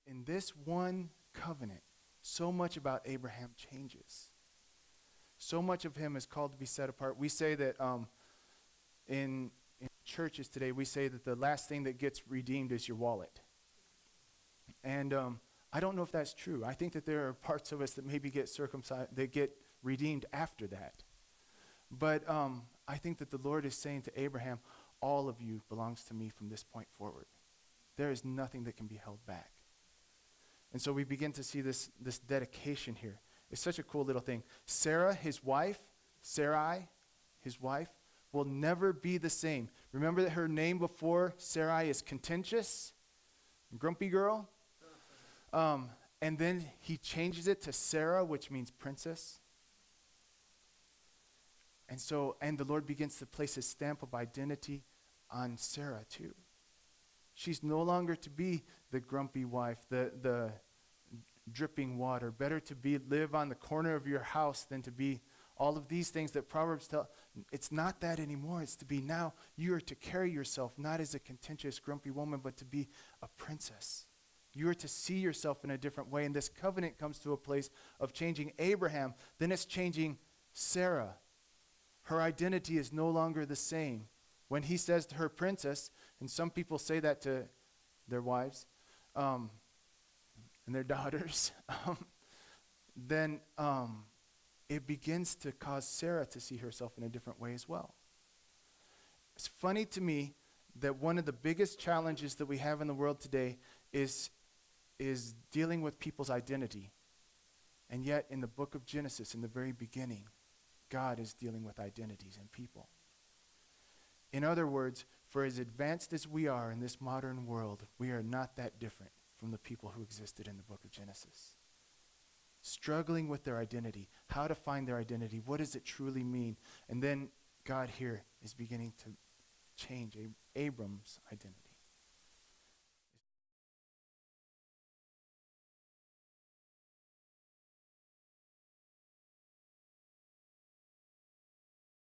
in this one covenant, so much about Abraham changes. So much of him is called to be set apart. We say that in churches today, we say that the last thing that gets redeemed is your wallet. And I don't know if that's true. I think that there are parts of us that maybe get circumcised, that get redeemed after that. But I think that the Lord is saying to Abraham, all of you belongs to me from this point forward. There is nothing that can be held back. And so we begin to see this dedication here. It's such a cool little thing. Sarai, his wife, will never be the same. Remember that her name before Sarai is contentious, grumpy girl. And then he changes it to Sarah, which means princess. And the Lord begins to place his stamp of identity on Sarah too. She's no longer to be the grumpy wife, the dripping water. Better to live on the corner of your house than to be all of these things that Proverbs tell. It's not that anymore. It's to be now, you are to carry yourself not as a contentious, grumpy woman, but to be a princess. You are to see yourself in a different way. And this covenant comes to a place of changing Abraham. Then it's changing Sarah. Her identity is no longer the same. When he says to her princess, and some people say that to their wives and their daughters, then it begins to cause Sarah to see herself in a different way as well. It's funny to me that one of the biggest challenges that we have in the world today is dealing with people's identity. And yet in the book of Genesis, in the very beginning, God is dealing with identities and people. In other words, for as advanced as we are in this modern world, we are not that different from the people who existed in the book of Genesis. Struggling with their identity, how to find their identity, what does it truly mean? And then God here is beginning to change Abram's identity.